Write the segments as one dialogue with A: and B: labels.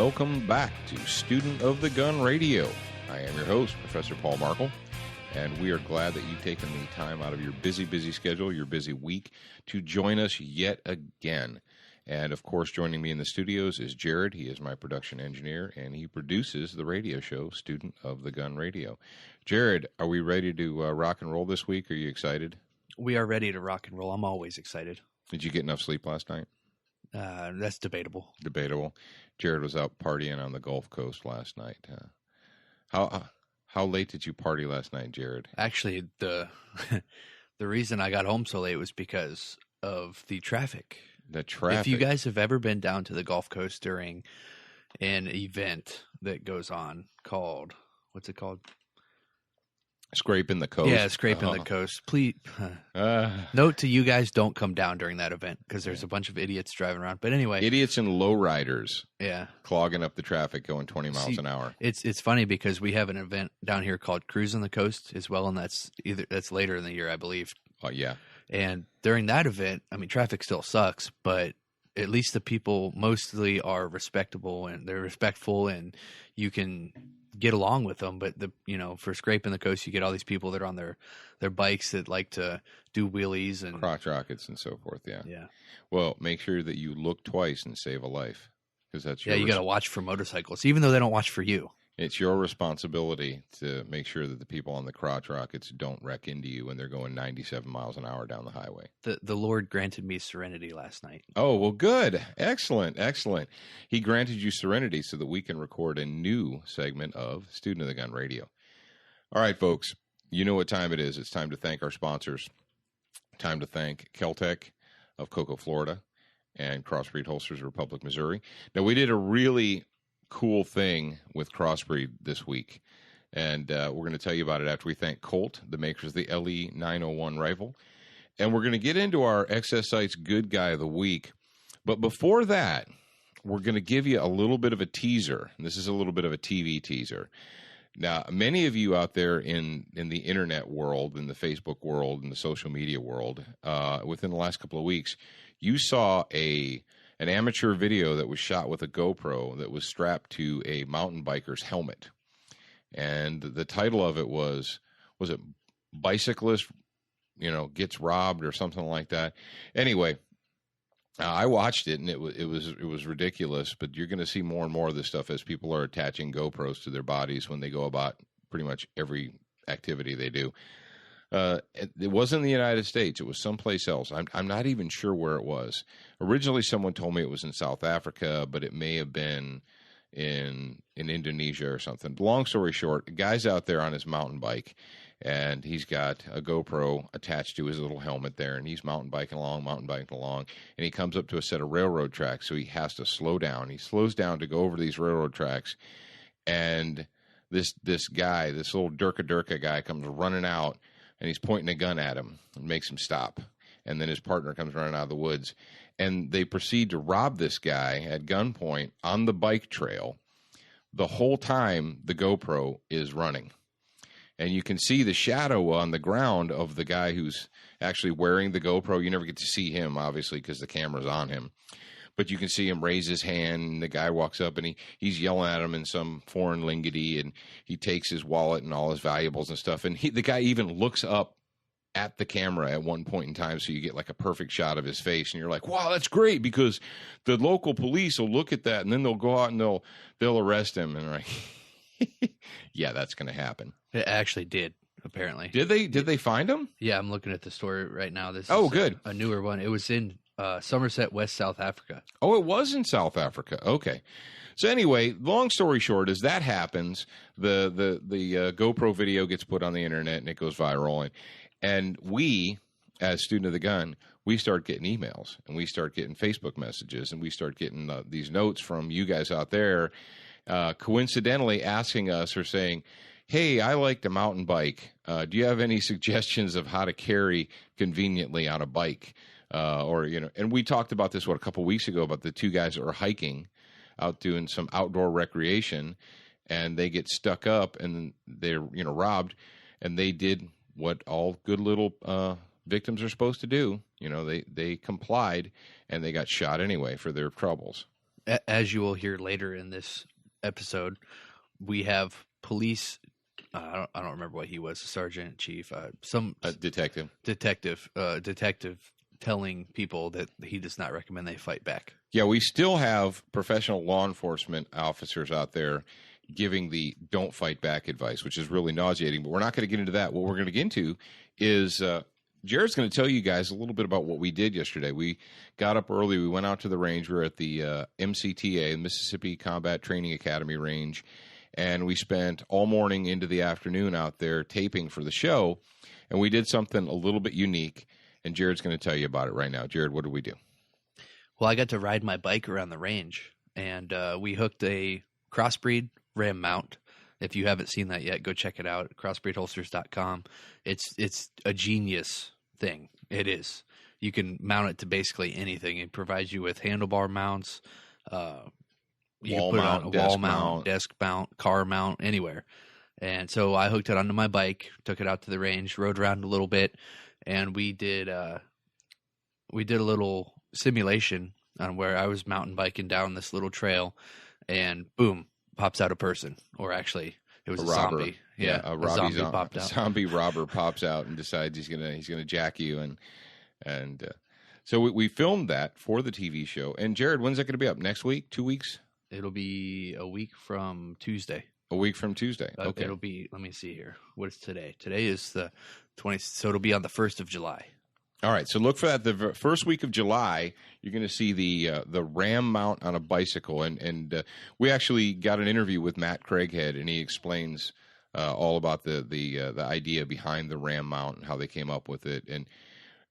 A: welcome back to Student of the Gun Radio. I am your host, Professor Paul Markle, and we are glad that you've taken the time out of your busy schedule, your busy week, to join us yet again. And, of course, joining me in the studios is Jared. He is my production engineer, and he produces the radio show, Student of the Gun Radio. Jared, are we ready to rock and roll this week? Are you excited?
B: We are ready to rock and roll. I'm always excited.
A: Did you get enough sleep last night?
B: That's debatable.
A: Debatable. Jared was out partying on the Gulf Coast last night. How late did you party last night, Jared?
B: Actually, the reason I got home so late was because of the traffic.
A: The traffic.
B: If you guys have ever been down to the Gulf Coast during an event that goes on called, what's it called?
A: Scraping the coast.
B: Yeah, scraping the coast. Please, note to you guys, don't come down during that event because there's a bunch of idiots driving around. But anyway.
A: Idiots and lowriders.
B: Yeah.
A: Clogging up the traffic going 20 miles an hour.
B: It's funny because we have an event down here called Cruising the Coast as well, and that's later in the year, I believe.
A: Oh, yeah.
B: And during that event, I mean, traffic still sucks, but at least the people mostly are respectable and they're respectful and you can get along with them. But for Scraping the Coast, you get all these people that are on their bikes that like to do wheelies and
A: crotch rockets and so forth. Yeah.
B: Yeah.
A: Well, make sure that you look twice and save a life because that's your
B: you got to watch for motorcycles, even though they don't watch for you.
A: It's your responsibility to make sure that the people on the crotch rockets don't wreck into you when they're going 97 miles an hour down the highway.
B: The Lord granted me serenity last night.
A: Oh, well, good. Excellent. He granted you serenity so that we can record a new segment of Student of the Gun Radio. All right, folks, you know what time it is. It's time to thank our sponsors. Time to thank Keltec of Cocoa, Florida, and Crossbreed Holsters of Republic, Missouri. Now, we did a really cool thing with Crossbreed this week, and we're going to tell you about it after we thank Colt, the makers of the LE 901 rifle, and we're going to get into our XS Sights Good Guy of the Week. But before that, we're going to give you a little bit of a teaser, and this is a little bit of a TV teaser. Now, many of you out there in the internet world, in the Facebook world, in the social media world, within the last couple of weeks, you saw an amateur video that was shot with a GoPro that was strapped to a mountain biker's helmet. And the title of it was it Bicyclist, gets robbed or something like that? Anyway, I watched it and it was ridiculous, but you're going to see more and more of this stuff as people are attaching GoPros to their bodies when they go about pretty much every activity they do. It wasn't in the United States. It was someplace else. I'm not even sure where it was. Originally, someone told me it was in South Africa, but it may have been in Indonesia or something. Long story short, the guy's out there on his mountain bike, and he's got a GoPro attached to his little helmet there, and he's mountain biking along, and he comes up to a set of railroad tracks, so he has to slow down. He slows down to go over these railroad tracks, and this guy, this little Durka guy, comes running out, and he's pointing a gun at him and makes him stop. And then his partner comes running out of the woods. And they proceed to rob this guy at gunpoint on the bike trail. The whole time, the GoPro is running. And you can see the shadow on the ground of the guy who's actually wearing the GoPro. You never get to see him, obviously, because the camera's on him. But you can see him raise his hand, and the guy walks up, and he's yelling at him in some foreign linguity, and he takes his wallet and all his valuables and stuff. And the guy even looks up at the camera at one point in time, so you get like a perfect shot of his face, and you're like, wow, that's great, because the local police will look at that, and then they'll go out and they'll arrest him. And like, yeah, that's going to happen.
B: It actually did, apparently.
A: Did they find him?
B: Yeah, I'm looking at the story right now. This
A: is
B: good. A newer one. It was in Somerset, West South Africa.
A: Oh, it was in South Africa. Okay. So anyway, long story short, as that happens, the GoPro video gets put on the internet and it goes viral. And we, as Student of the Gun, we start getting emails and we start getting Facebook messages and we start getting these notes from you guys out there, coincidentally asking us or saying, hey, I like to mountain bike. Do you have any suggestions of how to carry conveniently on a bike? And we talked about this, a couple weeks ago about the two guys that were hiking out doing some outdoor recreation, and they get stuck up and they're, robbed, and they did what all good little victims are supposed to do. They complied, and they got shot anyway for their troubles.
B: as you will hear later in this episode, we have police. I don't remember what he was, a sergeant, chief,
A: detective.
B: Detective telling people that he does not recommend they fight back.
A: Yeah, we still have professional law enforcement officers out there giving the don't fight back advice, which is really nauseating, but we're not going to get into that. What we're going to get into is Jared's going to tell you guys a little bit about what we did yesterday. We got up early. We went out to the range. We were at the MCTA, Mississippi Combat Training Academy range, and we spent all morning into the afternoon out there taping for the show, and we did something a little bit unique, and Jared's going to tell you about it right now. Jared, what did we do?
B: Well, I got to ride my bike around the range, and we hooked a crossbreed ram mount. If you haven't seen that yet, go check it out at crossbreedholsters.com. It's a genius thing. It is. You can mount it to basically anything. It provides you with handlebar mounts. You can put it on a wall mount, desk mount, car mount, anywhere. And so I hooked it onto my bike, took it out to the range, rode around a little bit, and we did a little simulation on where I was mountain biking down this little trail, and boom, pops out a person, or actually it was a zombie.
A: Yeah,
B: a zombie popped out.
A: Zombie robber pops out and decides he's gonna jack you, and so we filmed that for the TV show. And Jared, when's that going to be up? Next week? 2 weeks?
B: It'll be a week from Tuesday.
A: A week from Tuesday. Okay.
B: It'll be. Let me see here. What is today? Today is the 20th, so it'll be on the 1st of July.
A: All right, so look for that. The first week of July, you're going to see the ram mount on a bicycle, and we actually got an interview with Matt Craighead, and he explains all about the idea behind the ram mount and how they came up with it. And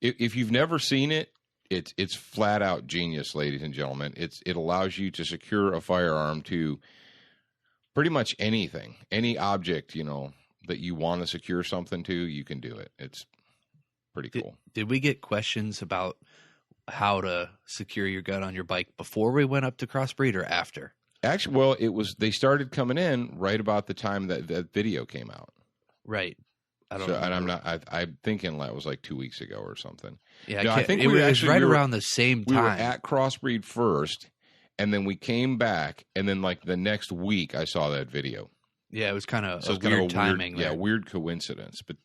A: if you've never seen it, it's flat out genius, ladies and gentlemen. It allows you to secure a firearm to pretty much anything, any object that you want to secure something to. You can do it. It's pretty cool.
B: Did we get questions about how to secure your gun on your bike before we went up to Crossbreed or after?
A: Actually, well, they started coming in right about the time that video came out.
B: Right.
A: I don't know. And I'm thinking that was like 2 weeks ago or something.
B: Yeah, no, I think it was right around the same time.
A: We were at Crossbreed first, and then we came back, and then like the next week I saw that video.
B: Yeah, it was kind of weird timing.
A: Weird coincidence. But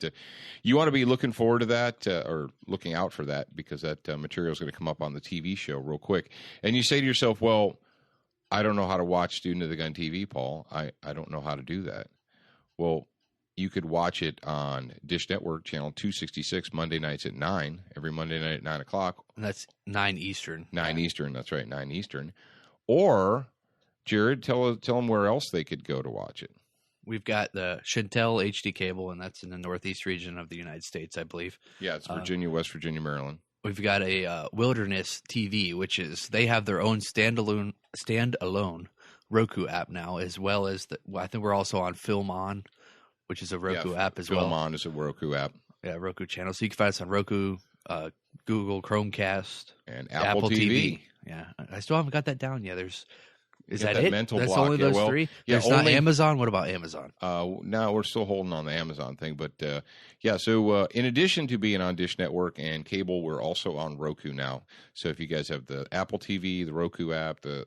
A: you want to be looking forward to that or looking out for that, because that material is going to come up on the TV show real quick. And you say to yourself, well, I don't know how to watch Student of the Gun TV, Paul. I don't know how to do that. Well, you could watch it on Dish Network, channel 266, Monday nights at 9, every Monday night at 9 o'clock.
B: And that's 9 Eastern.
A: 9 Eastern, that's right, 9 Eastern. Or, Jared, tell them where else they could go to watch it.
B: We've got the Chantel HD cable, and that's in the Northeast region of the United States, I believe.
A: Yeah, it's Virginia, West Virginia, Maryland.
B: We've got a Wilderness TV, which is they have their own standalone Roku app now, as well as I think we're also on Film On, which is a Roku app as well.
A: Film On is a Roku app.
B: Yeah, Roku channel. So you can find us on Roku, Google Chromecast,
A: and Apple TV.
B: Yeah, I still haven't got that down yet. Is that it?
A: Mental
B: That's
A: block.
B: only those three? There's not Amazon? What about Amazon?
A: No, we're still holding on the Amazon thing. But, so in addition to being on Dish Network and cable, we're also on Roku now. So if you guys have the Apple TV, the Roku app, the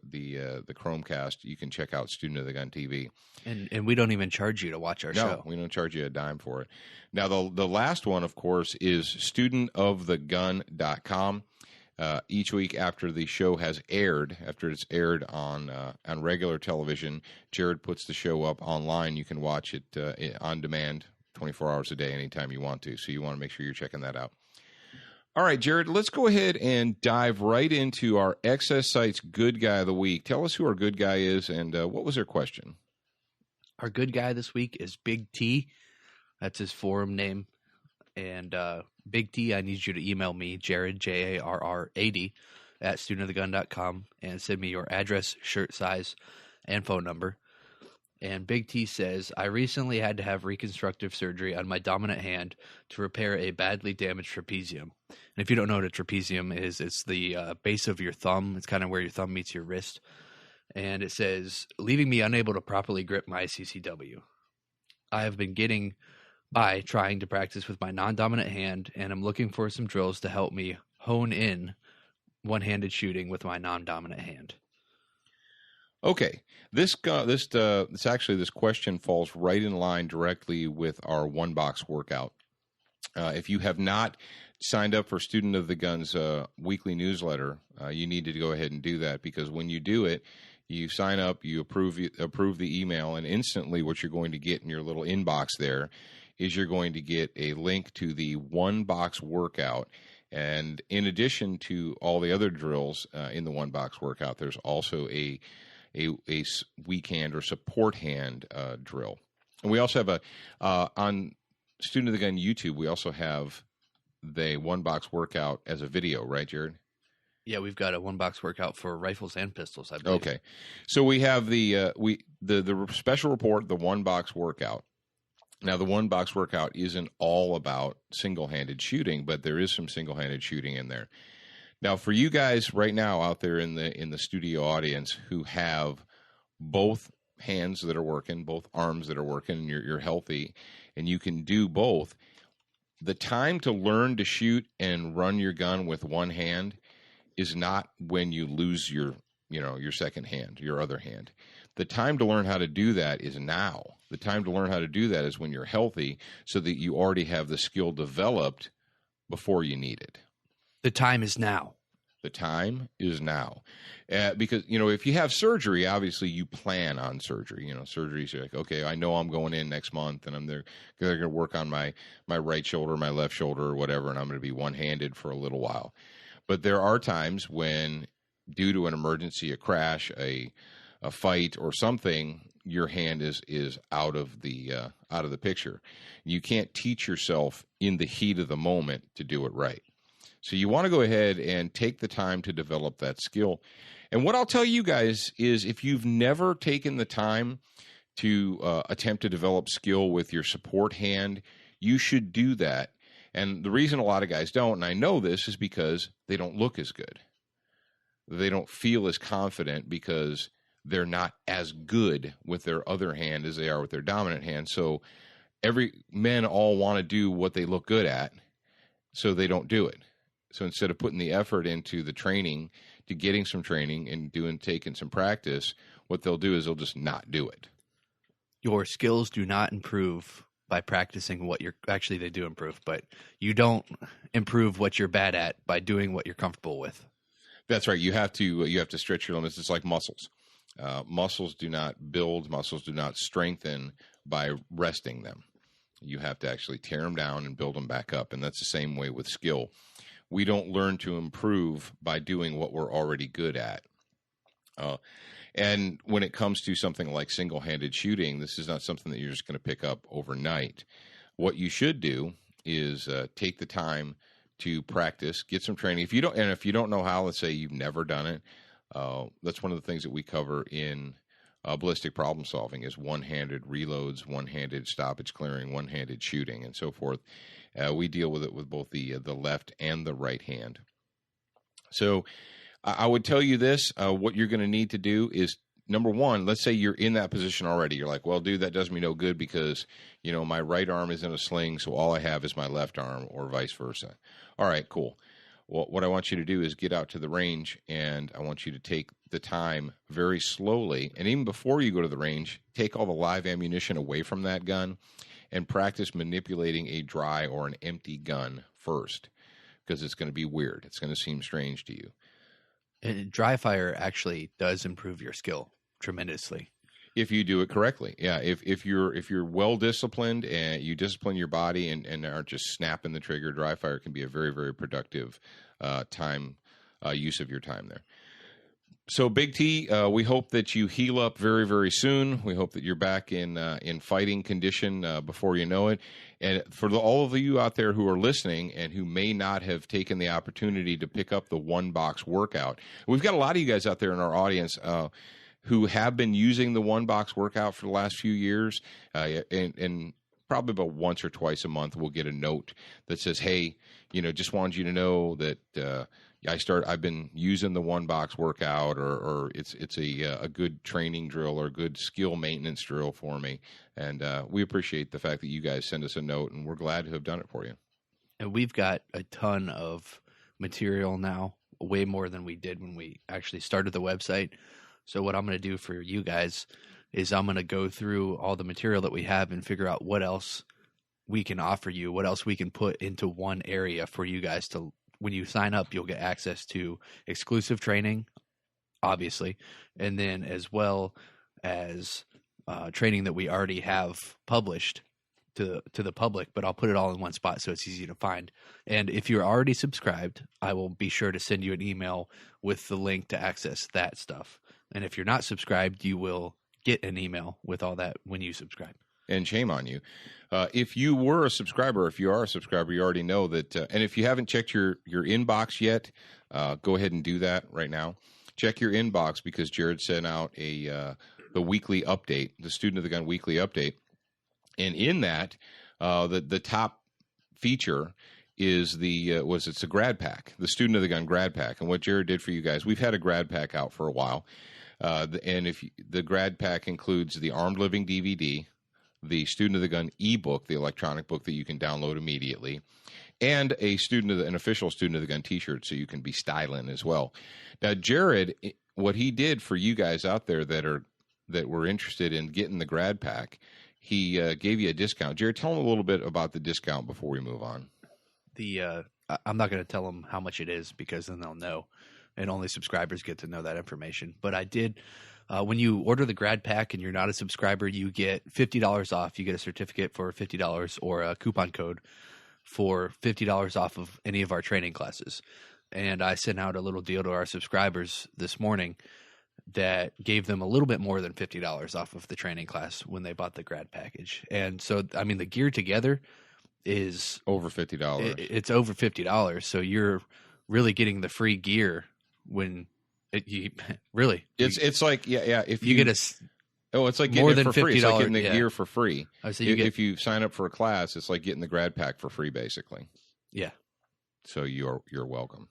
A: Chromecast, you can check out Student of the Gun TV.
B: And we don't even charge you to watch our show.
A: No, we don't charge you a dime for it. Now, the last one, of course, is studentofthegun.com. Each week after the show has aired, after it's aired on regular television, Jared puts the show up online. You can watch it on demand 24 hours a day, anytime you want to. So you want to make sure you're checking that out. All right, Jared, let's go ahead and dive right into our Excess Sites Good Guy of the Week. Tell us who our good guy is and what was their question?
B: Our good guy this week is Big T. That's his forum name. And Big T, I need you to email me, Jared, JARR80, at studentofthegun.com, and send me your address, shirt size, and phone number. And Big T says, I recently had to have reconstructive surgery on my dominant hand to repair a badly damaged trapezium. And if you don't know what a trapezium is, it's the base of your thumb. It's kind of where your thumb meets your wrist. And it says, leaving me unable to properly grip my CCW. I have been getting by trying to practice with my non-dominant hand, and I'm looking for some drills to help me hone in one-handed shooting with my non-dominant hand.
A: Okay, this question falls right in line directly with our one box workout. If you have not signed up for Student of the Gun's weekly newsletter, you need to go ahead and do that, because when you do it, you sign up, you approve the email, and instantly what you're going to get in your little inbox there is you're going to get a link to the one box workout. And in addition to all the other drills in the one box workout, there's also a weak hand or support hand drill. And we also have on Student of the Gun YouTube, we also have the one box workout as a video, right, Jared?
B: Yeah, we've got a one box workout for rifles and pistols, I believe.
A: Okay, so we have the special report, the one box workout. Now, the one box workout isn't all about single handed shooting, but there is some single handed shooting in there. Now, for you guys right now out there in the studio audience who have both hands that are working, both arms that are working, and you're healthy, and you can do both, the time to learn to shoot and run your gun with one hand is not when you lose your second hand, your other hand. The time to learn how to do that is now. The time to learn how to do that is when you're healthy, so that you already have the skill developed before you need it.
B: The time is now.
A: The time is now. Because, if you have surgery, obviously you plan on surgery. Surgery's like, okay, I know I'm going in next month, and they're going to work on my right shoulder, my left shoulder, or whatever, and I'm going to be one-handed for a little while. But there are times when, due to an emergency, a crash, a fight, or something, your hand is out of the picture. You can't teach yourself in the heat of the moment to do it right. So you want to go ahead and take the time to develop that skill. And what I'll tell you guys is, if you've never taken the time to attempt to develop skill with your support hand, you should do that. And the reason a lot of guys don't, and I know this, is because they don't look as good. They don't feel as confident because they're not as good with their other hand as they are with their dominant hand. So men all want to do what they look good at, so they don't do it. So instead of putting the effort into the training, to getting some training and taking some practice, what they'll do is they'll just not do it.
B: Your skills do not improve by practicing what you're actually, they do improve, but you don't improve what you're bad at by doing what you're comfortable with. That's
A: right. You have to stretch your limits. It's like muscles. Muscles do not build, muscles do not strengthen by resting them. You have to actually tear them down and build them back up. And that's the same way with skill. We don't learn to improve by doing what we're already good at. And when it comes to something like single-handed shooting, this is not something that you're just going to pick up overnight. What you should do is take the time to practice, get some training. If you don't know how, let's say you've never done it, that's one of the things that we cover in ballistic problem solving is one-handed reloads, one-handed stoppage clearing, one-handed shooting, and so forth. We deal with it with both the left and the right hand. So I would tell you this, what you're going to need to do is, number one, let's say you're in that position already. You're like, well, dude, that does me no good because, my right arm is in a sling, so all I have is my left arm, or vice versa. All right, cool. Well, what I want you to do is get out to the range, and I want you to take the time very slowly. And even before you go to the range, take all the live ammunition away from that gun and practice manipulating a dry or an empty gun first, because it's going to be weird. It's going to seem strange to you.
B: And dry fire actually does improve your skill tremendously
A: if you do it correctly. Yeah, if you're well disciplined and you discipline your body and aren't just snapping the trigger, dry fire can be a very, very productive use of your time there. So, Big T, we hope that you heal up very, very soon. We hope that you're back in fighting condition before you know it. And for all of you out there who are listening and who may not have taken the opportunity to pick up the one box workout, we've got a lot of you guys out there in our audience who have been using the one box workout for the last few years, and probably about once or twice a month we'll get a note that says, hey, just wanted you to know that I've been using the one box workout, or it's a good training drill or a good skill maintenance drill for me. And we appreciate the fact that you guys send us a note, and we're glad to have done it for you.
B: And we've got a ton of material now, way more than we did when we actually started the website. So what I'm going to do for you guys is I'm going to go through all the material that we have and figure out what else we can offer you, what else we can put into one area for you guys to, when you sign up, you'll get access to exclusive training, obviously, and then as well as training that we already have published to the public, but I'll put it all in one spot so it's easy to find. And if you're already subscribed, I will be sure to send you an email with the link to access that stuff. And if you're not subscribed, you will get an email with all that when you subscribe.
A: And shame on you. If you were a subscriber, if you are a subscriber, you already know that. And if you haven't checked your inbox yet, go ahead and do that right now. Check your inbox because Jared sent out the weekly update, the Student of the Gun weekly update. And in that, the top feature is it's a grad pack, the Student of the Gun grad pack. And what Jared did for you guys, we've had a grad pack out for a while. And the grad pack includes the Armed Living DVD, the Student of the Gun ebook, the electronic book that you can download immediately, and an official Student of the Gun T-shirt, so you can be styling as well. Now, Jared, what he did for you guys out there that were interested in getting the grad pack, he gave you a discount. Jared, tell them a little bit about the discount before we move on.
B: I'm not going to tell them how much it is because then they'll know, and only subscribers get to know that information. But I did. When you order the grad pack and you're not a subscriber, you get $50 off. You get a certificate for $50 or a coupon code for $50 off of any of our training classes. And I sent out a little deal to our subscribers this morning that gave them a little bit more than $50 off of the training class when they bought the grad package. And so, I mean, the gear together is
A: over $50.
B: It's over $50. So you're really getting the free gear when
A: it's like if
B: you get
A: it's like getting
B: more
A: it
B: than
A: for free. It's like getting the
B: yeah.
A: gear for free.
B: So
A: if you sign up for a class, it's like getting the grad pack for free, basically.
B: Yeah.
A: So you're welcome.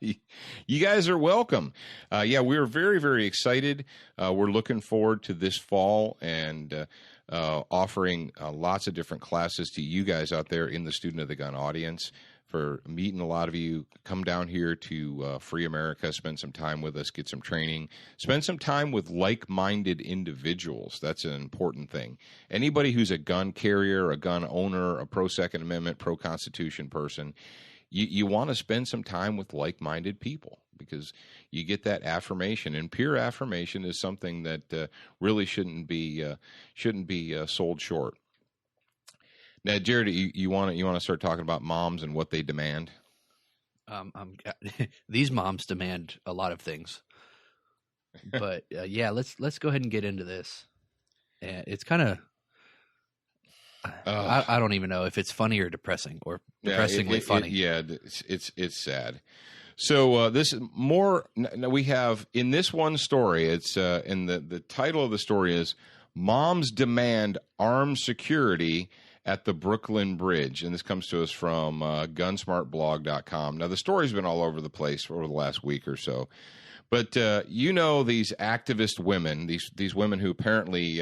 A: You guys are welcome. We're very, very excited. We're looking forward to this fall and offering lots of different classes to you guys out there in the Student of the Gun audience. For meeting a lot of you, come down here to Free America, spend some time with us, get some training, spend some time with like-minded individuals. That's an important thing. Anybody who's a gun carrier, a gun owner, a pro-Second Amendment, pro-Constitution person, you want to spend some time with like-minded people because you get that affirmation. And peer affirmation is something that really shouldn't be sold short. Now, Jared, you want to start talking about moms and what they demand?
B: These moms demand a lot of things, but let's go ahead and get into this. It's kind of I don't even know if it's funny or depressing or depressingly funny.
A: It's sad. So this is more. We have in this one story. It's and the title of the story is "Moms Demand Armed Security at the Brooklyn Bridge," and this comes to us from gunsmartblog.com. Now, the story's been all over the place over the last week or so, but these activist women, these women who apparently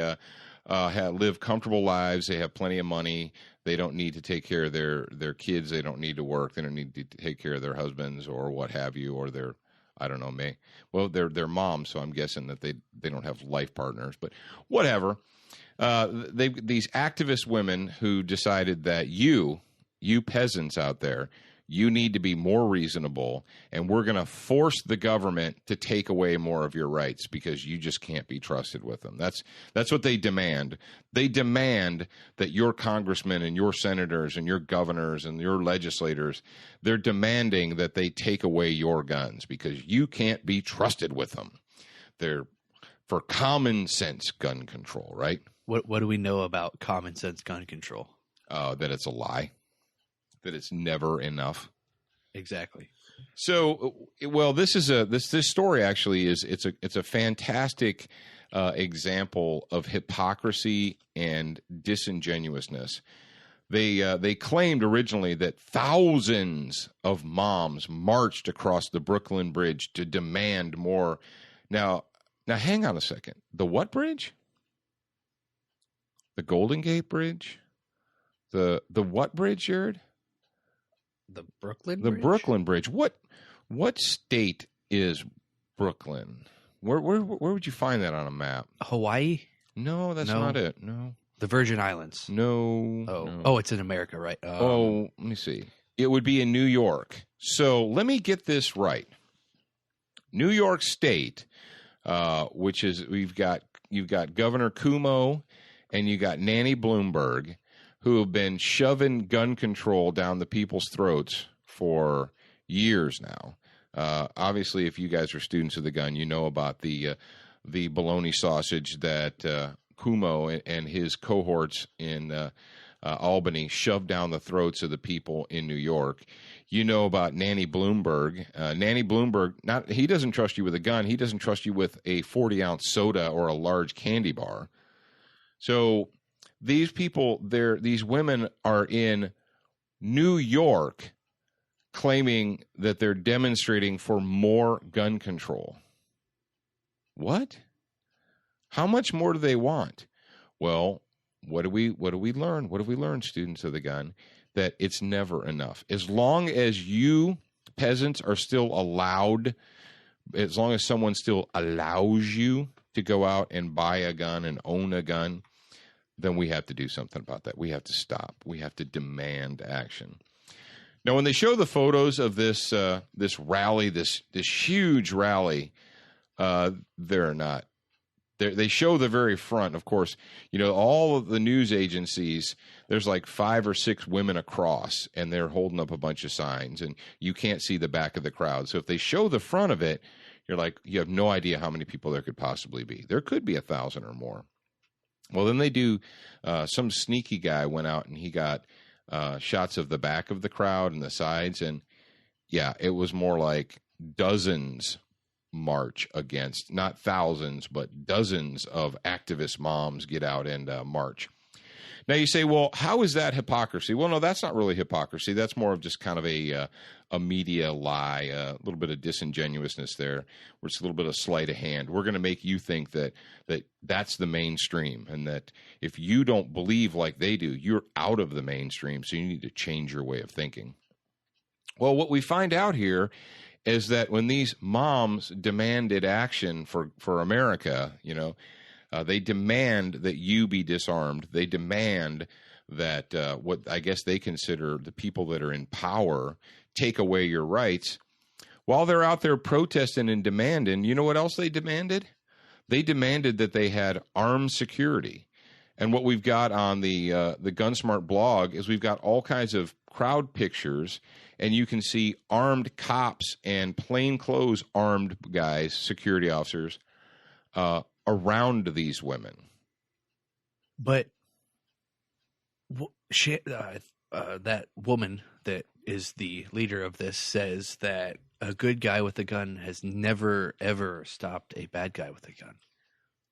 A: live comfortable lives, they have plenty of money, they don't need to take care of their kids, they don't need to work, they don't need to take care of their husbands or what have you, or their they're moms, so I'm guessing that they don't have life partners, but whatever. These activist women who decided that you peasants out there, you need to be more reasonable, and we're going to force the government to take away more of your rights because you just can't be trusted with them. That's what they demand. They demand that your congressmen and your senators and your governors and your legislators, they're demanding that they take away your guns because you can't be trusted with them. They're for common sense gun control, right?
B: What do we know about common sense gun control?
A: That it's a lie. That it's never enough.
B: Exactly.
A: So, this is this story actually it's a fantastic example of hypocrisy and disingenuousness. They claimed originally that thousands of moms marched across the Brooklyn Bridge to demand more. Now hang on a second. The what bridge? The Golden Gate Bridge? The what bridge, Jared?
B: The Brooklyn
A: Bridge?
B: Bridge?
A: The Brooklyn Bridge. What state is Brooklyn? Where would you find that on a map?
B: Hawaii?
A: No, that's
B: No.
A: not it. No.
B: The Virgin Islands.
A: No.
B: Oh,
A: no.
B: oh, it's in America, right?
A: Let me see. It would be in New York. So let me get this right. New York State, which is you've got Governor Cuomo and you got Nanny Bloomberg, who have been shoving gun control down the people's throats for years now. Obviously, if you guys are students of the gun, you know about the bologna sausage that Cuomo and his cohorts in Albany shoved down the throats of the people in New York. You know about Nanny Bloomberg. Nanny Bloomberg, he doesn't trust you with a gun. He doesn't trust you with a 40-ounce soda or a large candy bar. So these people, these women are in New York claiming that they're demonstrating for more gun control. What? How much more do they want? Well, what do we learn? What have we learned, students of the gun? That it's never enough. As long as you peasants are still allowed, as long as someone still allows you to go out and buy a gun and own a gun, then we have to do something about that. We have to stop. We have to demand action. Now, when they show the photos of this rally, this huge rally, they're not. They show the very front. Of course, you know, all of the news agencies, there's like 5 or 6 women across, and they're holding up a bunch of signs, and you can't see the back of the crowd. So if they show the front of it, you're like, you have no idea how many people there could possibly be. There could be 1,000 or more. Well, then they do, some sneaky guy went out and he got shots of the back of the crowd and the sides, and yeah, it was more like dozens march against, not thousands, but dozens of activist moms get out and march. Now you say, well, how is that hypocrisy? Well, no, that's not really hypocrisy. That's more of just kind of a media lie, a little bit of disingenuousness there, where it's a little bit of sleight of hand. We're going to make you think that that's the mainstream, and that if you don't believe like they do, you're out of the mainstream, so you need to change your way of thinking. Well, what we find out here is that when these moms demanded action for America, you know, they demand that you be disarmed. They demand that what I guess they consider the people that are in power take away your rights. While they're out there protesting and demanding, you know what else they demanded? They demanded that they had armed security. And what we've got on the Gunsmart blog is we've got all kinds of crowd pictures, and you can see armed cops and plainclothes armed guys, security officers, around these women.
B: But that woman that is the leader of this says that a good guy with a gun has never, ever stopped a bad guy with a gun.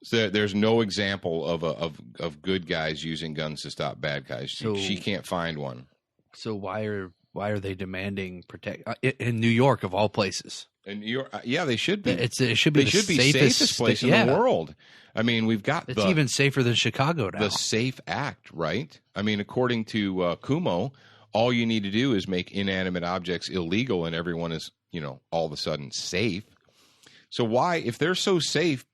A: So there's no example of good guys using guns to stop bad guys. She can't find one.
B: So why are they demanding protect in New York of all places?
A: In New York, yeah, they should be.
B: It should be the
A: safest place in the world. I mean, we've got
B: it's even safer than Chicago now.
A: The SAFE Act, right? I mean, according to Cuomo, all you need to do is make inanimate objects illegal, and everyone is, you know, all of a sudden safe. So why, if they're so safe?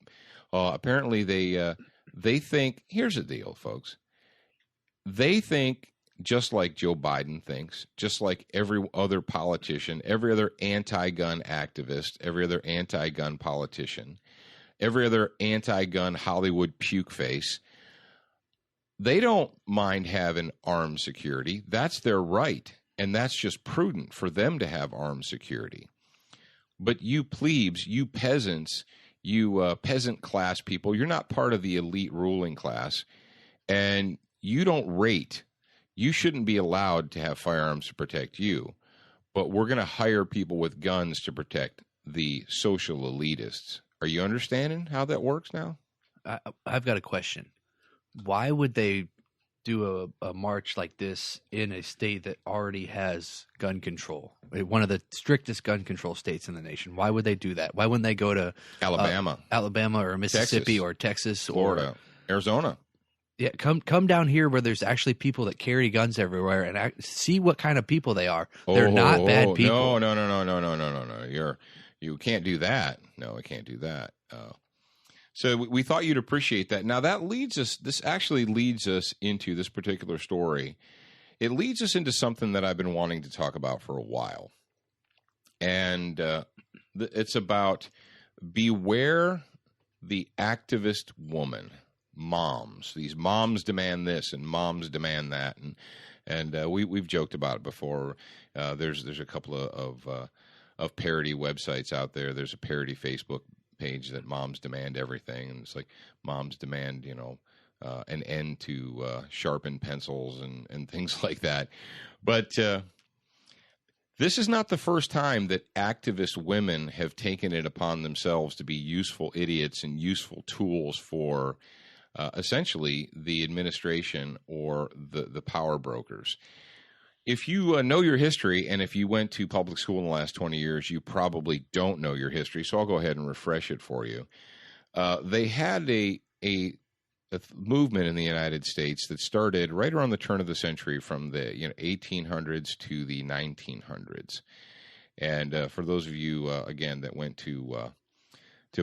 A: Apparently, they think. Here's the deal, folks. They think just like Joe Biden thinks, just like every other politician, every other anti-gun activist, every other anti-gun politician, every other anti-gun Hollywood puke face. They don't mind having armed security. That's their right, and that's just prudent for them to have armed security. But you plebes, you peasants, you peasant class people, you're not part of the elite ruling class, and you don't rate. You shouldn't be allowed to have firearms to protect you, but we're going to hire people with guns to protect the social elitists. Are you understanding how that works now?
B: I've got a question. Why would they do a march like this in a state that already has gun control? One of the strictest gun control states in the nation. Why would they do that? Why wouldn't they go to
A: Alabama
B: or Mississippi
A: Texas,
B: or Texas,
A: Florida, Arizona?
B: Yeah, come down here where there's actually people that carry guns everywhere and see what kind of people they are. They're not bad people.
A: No. You can't do that. No, I can't do that. So we thought you'd appreciate that. Now this actually leads us into this particular story. It leads us into something that I've been wanting to talk about for a while. And it's about beware the activist woman. Moms. These moms demand this and moms demand that. And we've joked about it before. There's a couple of parody websites out there. There's a parody Facebook page that moms demand everything, and it's like moms demand an end to sharpen pencils and things like that. But this is not the first time that activist women have taken it upon themselves to be useful idiots and useful tools for essentially the administration or the power brokers. If you know your history, and if you went to public school in the last 20 years, you probably don't know your history, so I'll go ahead and refresh it for you. They had a movement in the United States that started right around the turn of the century, from the 1800s to the 1900s. And for those of you, again, that went to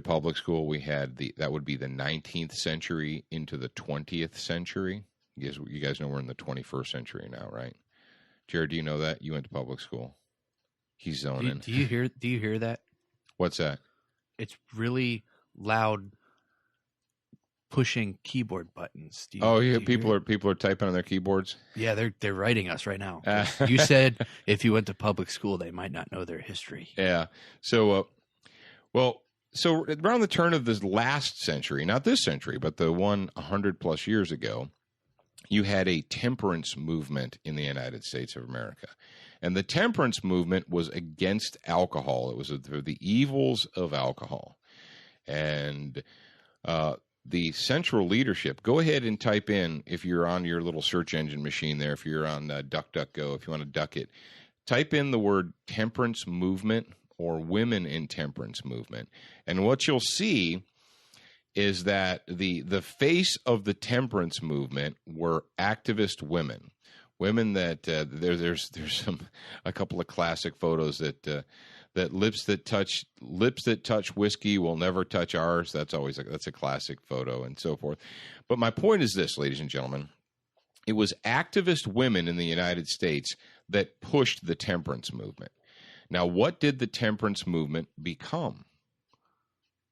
A: public school, we had that would be the 19th century into the 20th century. You guys know we're in the 21st century now, right? Jared, do you know that? You went to public school. He's zoning.
B: Do you hear that?
A: What's that?
B: It's really loud pushing keyboard buttons.
A: People are typing on their keyboards.
B: Yeah, they're writing us right now. You said if you went to public school, they might not know their history.
A: Yeah. So, so around the turn of this last century, not this century, but the one 100 plus years ago, you had a temperance movement in the United States of America. And the temperance movement was against alcohol. It was the evils of alcohol. And the central leadership, go ahead and type in, if you're on your little search engine machine there, if you're on DuckDuckGo, if you want to duck it, type in the word temperance movement or women in temperance movement. And what you'll see is that the face of the temperance movement were activist women that there's a couple of classic photos that lips that touch whiskey will never touch ours. That's a classic photo, and so forth. But my point is this, ladies and gentlemen, it was activist women in the United States that pushed the temperance movement. Now, what did the temperance movement become?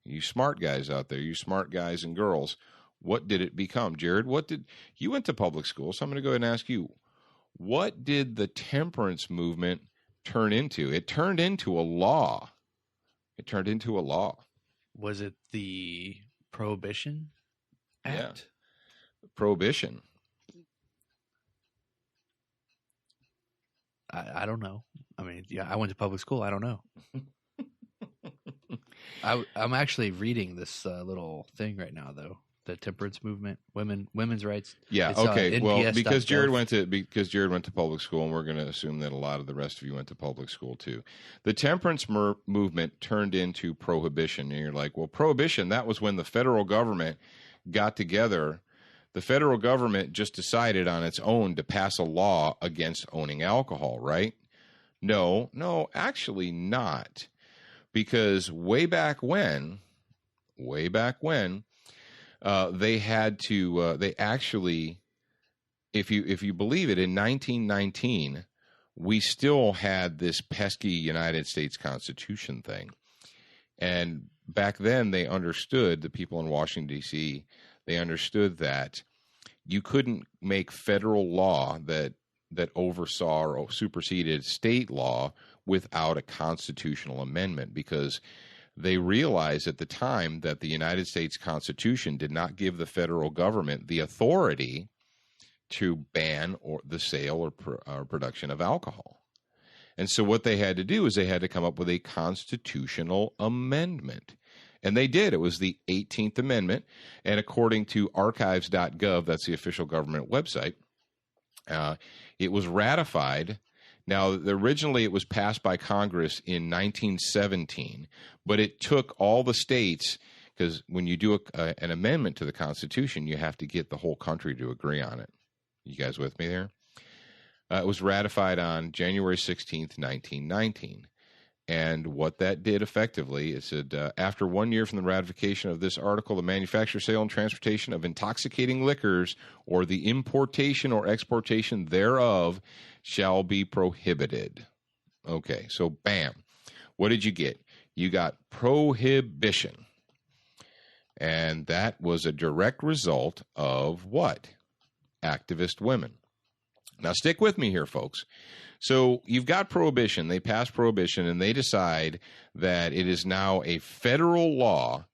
A: You smart guys out there, you smart guys and girls, what did it become? Jared, you went to public school, so I'm going to go ahead and ask you, what did the temperance movement turn into? It turned into a law.
B: Was it the Prohibition Act?
A: Yeah. Prohibition.
B: I don't know. I mean, yeah, I went to public school. I don't know. I'm actually reading this little thing right now, though. The temperance movement, women's rights.
A: Yeah.
B: It's,
A: okay. Well, because Jared went to public school, and we're going to assume that a lot of the rest of you went to public school too. The temperance movement turned into prohibition, and you're like, well, prohibition. That was when the federal government got together. The federal government just decided on its own to pass a law against owning alcohol, right? No, actually not. Because way back when, they had to. They actually, if you believe it, in 1919, we still had this pesky United States Constitution thing, and back then they understood, the people in Washington D.C., they understood that you couldn't make federal law that oversaw or superseded state law without a constitutional amendment, because they realized at the time that the United States Constitution did not give the federal government the authority to ban the sale or production of alcohol. And so what they had to do is they had to come up with a constitutional amendment. And they did. It was the 18th Amendment. And according to archives.gov, that's the official government website, it was ratified. Now, originally it was passed by Congress in 1917, but it took all the states, because when you do an amendment to the Constitution, you have to get the whole country to agree on it. You guys with me there? It was ratified on January 16th, 1919. And what that did effectively, it said, after 1 year from the ratification of this article, the manufacture, sale, and transportation of intoxicating liquors or the importation or exportation thereof shall be prohibited. Okay, so bam. What did you get? You got prohibition. And that was a direct result of what? Activist women. Now, stick with me here, folks. So you've got prohibition. They pass prohibition, and they decide that it is now a federal law.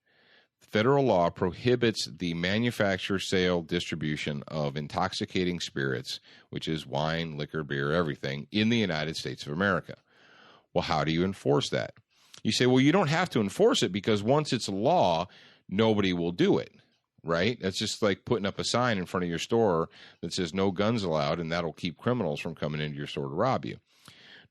A: Federal law prohibits the manufacture, sale, distribution of intoxicating spirits, which is wine, liquor, beer, everything, in the United States of America. Well, how do you enforce that? You say, well, you don't have to enforce it because once it's a law, nobody will do it. Right? That's just like putting up a sign in front of your store that says no guns allowed, and that'll keep criminals from coming into your store to rob you.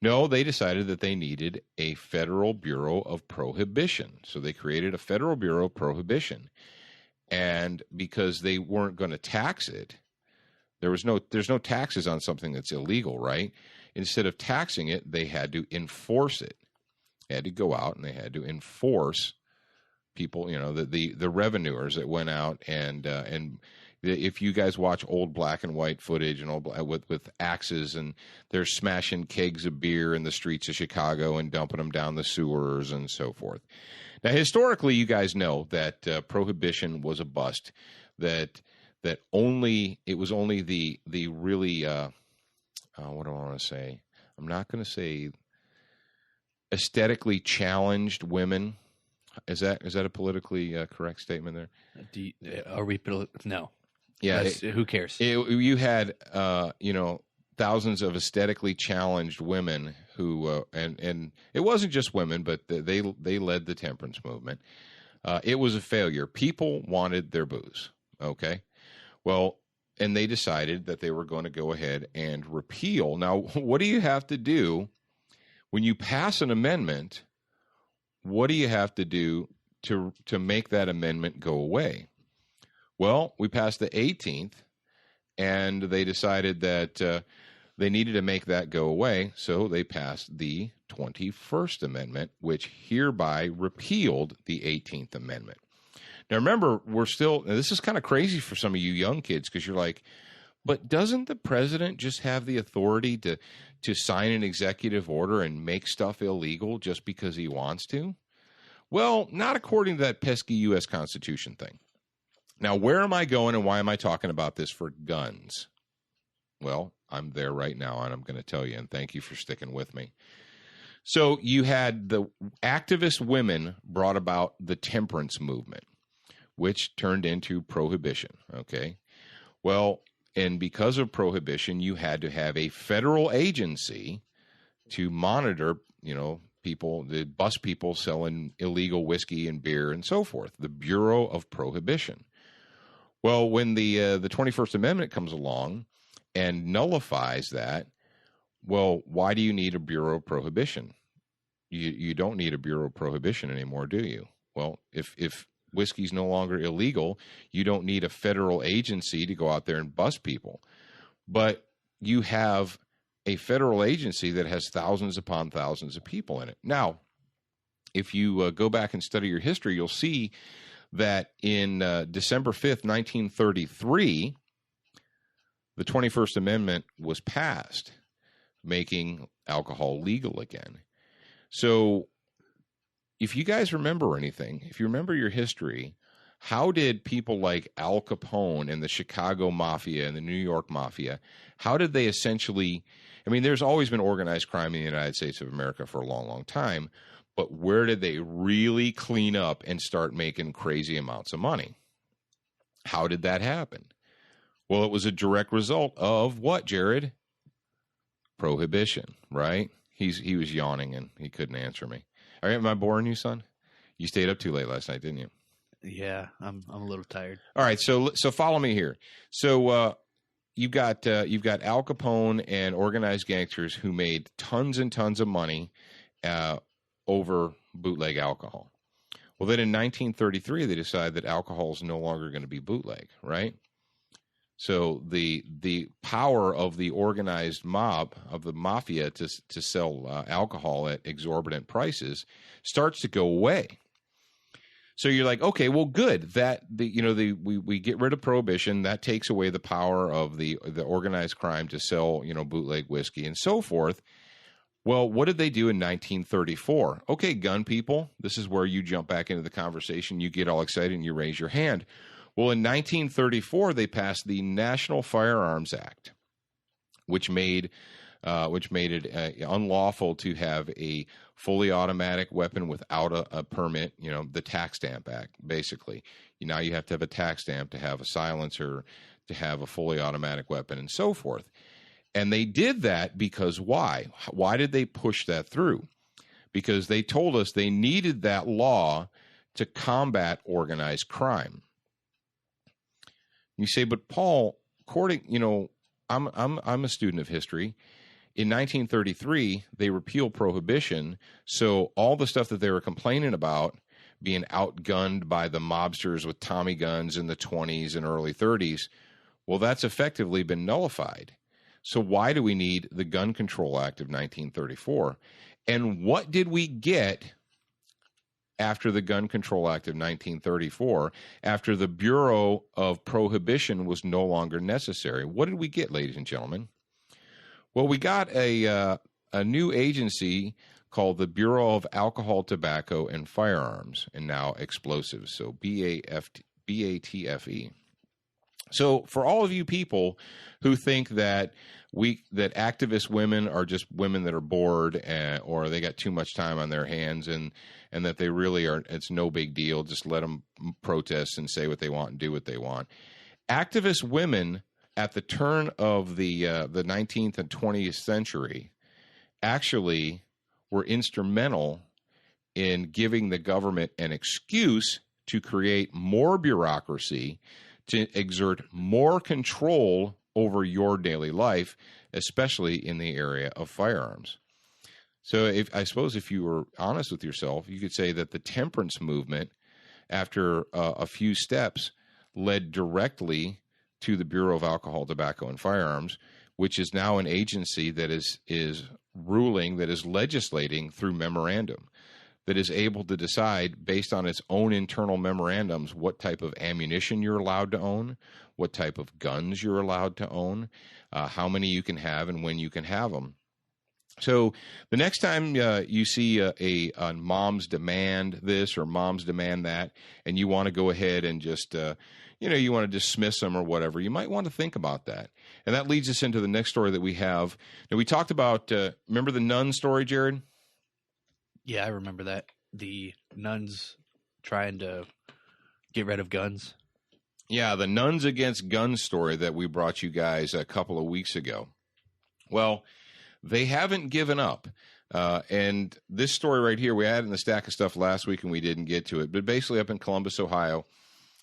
A: No, they decided that they needed a Federal Bureau of Prohibition. So they created a Federal Bureau of Prohibition. And because they weren't going to tax it, there's no taxes on something that's illegal, right? Instead of taxing it, they had to enforce it. They had to go out and they had to enforce people, the revenuers that went out and if you guys watch old black and white footage and with axes, and they're smashing kegs of beer in the streets of Chicago and dumping them down the sewers and so forth. Now, historically, you guys know that prohibition was a bust. That it was only the really what do I want to say? I'm not going to say aesthetically challenged women. Is that a politically correct statement there?
B: Are we? No.
A: Yeah.
B: Who cares?
A: You had thousands of aesthetically challenged women who and it wasn't just women, but they led the temperance movement. It was a failure. People wanted their booze. Okay. Well, and they decided that they were going to go ahead and repeal. Now, what do you have to do when you pass an amendment? What do you have to do to make that amendment go away? Well, we passed the 18th, and they decided that they needed to make that go away, so they passed the 21st Amendment, which hereby repealed the 18th Amendment. Now, remember, this is kind of crazy for some of you young kids, because you're like, but doesn't the president just have the authority to sign an executive order and make stuff illegal just because he wants to? Well, not according to that pesky U.S. Constitution thing. Now, where am I going and why am I talking about this for guns? Well, I'm there right now, and I'm going to tell you, and thank you for sticking with me. So you had the activist women brought about the temperance movement, which turned into prohibition, okay? Well, and because of prohibition, you had to have a federal agency to monitor, the bus people selling illegal whiskey and beer and so forth, the Bureau of Prohibition. Well, when the 21st Amendment comes along and nullifies that, well, why do you need a Bureau of Prohibition? You don't need a Bureau of Prohibition anymore, do you? Well, if whiskey's no longer illegal, you don't need a federal agency to go out there and bust people. But you have a federal agency that has thousands upon thousands of people in it. Now, if you go back and study your history, you'll see that in December 5th, 1933, the 21st Amendment was passed, making alcohol legal again. So if you guys remember anything, if you remember your history, how did people like Al Capone and the Chicago Mafia and the New York Mafia, how did they essentially, there's always been organized crime in the United States of America for a long, long time, but where did they really clean up and start making crazy amounts of money? How did that happen? Well, it was a direct result of what, Jared? Prohibition, right? He was yawning and he couldn't answer me. All right, am I boring you, son? You stayed up too late last night, didn't you?
B: Yeah, I'm a little tired.
A: All right, so follow me here. So you've got Al Capone and organized gangsters who made tons and tons of money over bootleg alcohol. Well, then in 1933, they decided that alcohol is no longer going to be bootleg, right? So the power of the organized mob, of the mafia, to sell alcohol at exorbitant prices starts to go away. So you're like, okay, well, good. That we get rid of prohibition. That takes away the power of the organized crime to sell bootleg whiskey and so forth. Well, what did they do in 1934? Okay, gun people, this is where you jump back into the conversation. You get all excited and you raise your hand. Well, in 1934, they passed the National Firearms Act, which made it unlawful to have a fully automatic weapon without a permit. The Tax Stamp Act, basically. Now you have to have a tax stamp to have a silencer, to have a fully automatic weapon, and so forth. And they did that because why? Why did they push that through? Because they told us they needed that law to combat organized crime. You say, but Paul, I'm a student of history. In 1933, they repealed prohibition, so all the stuff that they were complaining about, being outgunned by the mobsters with Tommy guns in the 20s and early 30s, well, that's effectively been nullified. So why do we need the Gun Control Act of 1934? And what did we get after the Gun Control Act of 1934, after the Bureau of Prohibition was no longer necessary? What did we get, ladies and gentlemen? Well, we got a new agency called the Bureau of Alcohol, Tobacco, and Firearms, and now Explosives, so BATFE. So for all of you people who think that activist women are just women that are bored or they got too much time on their hands and that they really are, it's no big deal, just let them protest and say what they want and do what they want. Activist women at the turn of the 19th and 20th century actually were instrumental in giving the government an excuse to create more bureaucracy, to exert more control over your daily life, especially in the area of firearms. So I suppose if you were honest with yourself, you could say that the temperance movement, after a few steps, led directly to the Bureau of Alcohol, Tobacco, and Firearms, which is now an agency that is ruling, that is legislating through memorandum, that is able to decide based on its own internal memorandums what type of ammunition you're allowed to own, what type of guns you're allowed to own, how many you can have, and when you can have them. So the next time you see a moms demand this or moms demand that, and you want to go ahead and just you want to dismiss them or whatever, you might want to think about that. And that leads us into the next story that we have. Now, we talked about, remember the nun story, Jared?
B: Yeah, I remember that. The nuns trying to get rid of guns.
A: Yeah, the Nuns Against Guns story that we brought you guys a couple of weeks ago. Well, they haven't given up. And this story right here, we had in the stack of stuff last week and we didn't get to it. But basically up in Columbus, Ohio,